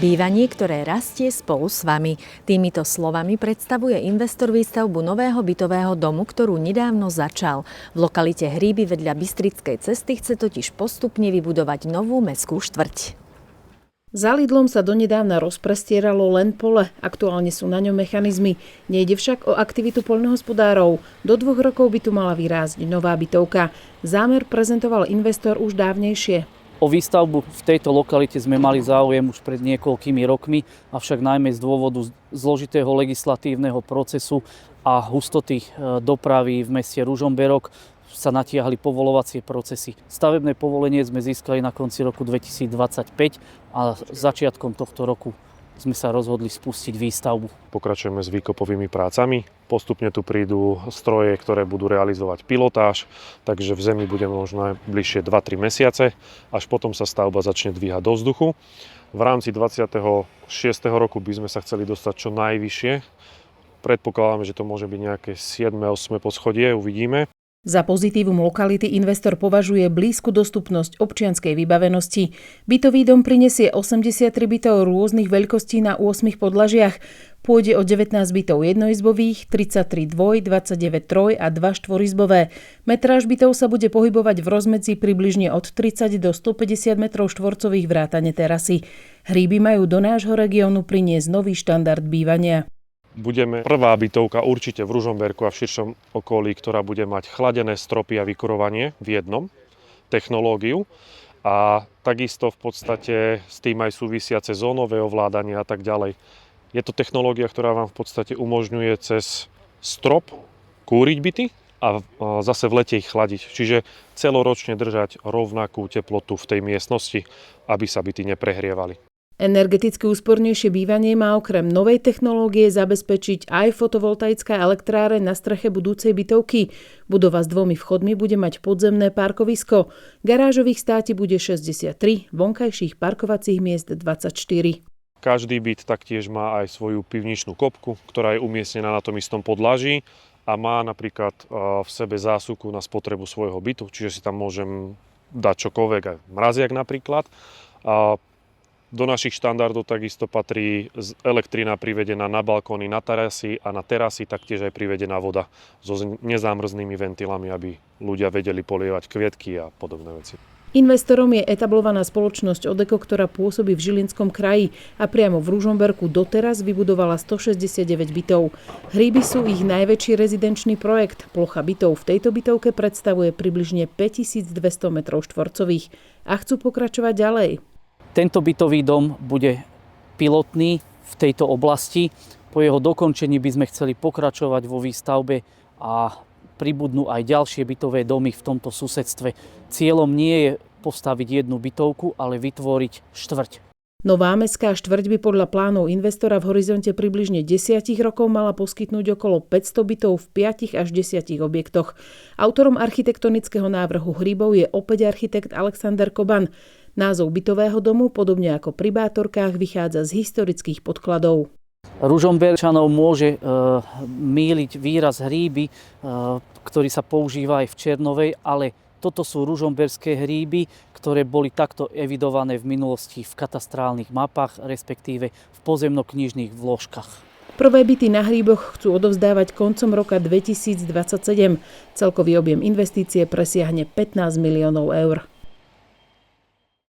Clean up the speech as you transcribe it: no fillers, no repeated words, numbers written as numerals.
Bývanie, ktoré rastie spolu s vami. Týmito slovami predstavuje investor výstavbu nového bytového domu, ktorú nedávno začal. V lokalite Hríby vedľa Bystrickej cesty chce totiž postupne vybudovať novú mestskú štvrť. Za Lidlom sa donedávna rozprestieralo len pole, aktuálne sú na ňom mechanizmy. Nejde však o aktivitu poľnohospodárov. Do 2 rokov by tu mala vyrásť nová bytovka. Zámer prezentoval investor už dávnejšie. O výstavbu v tejto lokalite sme mali záujem už pred niekoľkými rokmi, avšak najmä z dôvodu zložitého legislatívneho procesu a hustoty dopravy v meste Ružomberok sa natiahli povolovacie procesy. Stavebné povolenie sme získali na konci roku 2025 a začiatkom tohto roku sme sa rozhodli spustiť výstavbu. Pokračujeme s výkopovými prácami. Postupne tu prídu stroje, ktoré budú realizovať pilotáž, takže v zemi bude možno bližšie 2-3 mesiace, až potom sa stavba začne dvíhať do vzduchu. V rámci 26. roku by sme sa chceli dostať čo najvyššie. Predpokladáme, že to môže byť nejaké 7-8 poschodie, uvidíme. Za pozitívum lokality investor považuje blízku dostupnosť občianskej vybavenosti. Bytový dom prinesie 83 bytov rôznych veľkostí na 8 podlažiach. Pôjde o 19 bytov jednoizbových, 33 dvoj, 29 troj a 2 štvorizbové. Metráž bytov sa bude pohybovať v rozmedzi približne od 30 do 150 metrov štvorcových vrátane terasy. Hríby majú do nášho regiónu priniesť nový štandard bývania. Budeme prvá bytovka určite v Ružomberku a v širšom okolí, ktorá bude mať chladené stropy a vykurovanie v jednom technológiu. A takisto v podstate s tým aj súvisiace zónové ovládanie a tak ďalej. Je to technológia, ktorá vám v podstate umožňuje cez strop kúriť byty a zase v lete ich chladiť. Čiže celoročne držať rovnakú teplotu v tej miestnosti, aby sa byty neprehrievali. Energeticky úspornejšie bývanie má okrem novej technológie zabezpečiť aj fotovoltaická elektráreň na streche budúcej bytovky. Budova s 2 vchodmi bude mať podzemné parkovisko. Garážových státi bude 63, vonkajších parkovacích miest 24. Každý byt taktiež má aj svoju pivničnú kopku, ktorá je umiestnená na tom istom podlaží a má napríklad v sebe zásuvku na spotrebu svojho bytu, čiže si tam môžem dať čokoľvek, aj mraziak napríklad. Do našich štandardov takisto patrí elektrina privedená na balkóny, na terasy a na terasy taktiež aj privedená voda so nezámrznými ventilami, aby ľudia vedeli polievať kvietky a podobné veci. Investorom je etablovaná spoločnosť Odeko, ktorá pôsobí v Žilinskom kraji a priamo v Ružomberku doteraz vybudovala 169 bytov. Hríby sú ich najväčší rezidenčný projekt. Plocha bytov v tejto bytovke predstavuje približne 5200 m2 a chcú pokračovať ďalej. Tento bytový dom bude pilotný v tejto oblasti. Po jeho dokončení by sme chceli pokračovať vo výstavbe a pribudnú aj ďalšie bytové domy v tomto susedstve. Cieľom nie je postaviť jednu bytovku, ale vytvoriť štvrť. Nová mestská štvrť by podľa plánov investora v horizonte približne 10 rokov mala poskytnúť okolo 500 bytov v 5 až 10 objektoch. Autorom architektonického návrhu Hríbov je opäť architekt Alexander Koban. Názov bytového domu, podobne ako pri Bátorkách, vychádza z historických podkladov. Ružomberčanov môže mýliť výraz Hríby, ktorý sa používa aj v Černovej, ale toto sú ružomberské hríby, ktoré boli takto evidované v minulosti v katastrálnych mapách, respektíve v pozemno-knižných vložkách. Prvé byty na Hríboch chcú odovzdávať koncom roka 2027. Celkový objem investície presiahne 15 miliónov eur.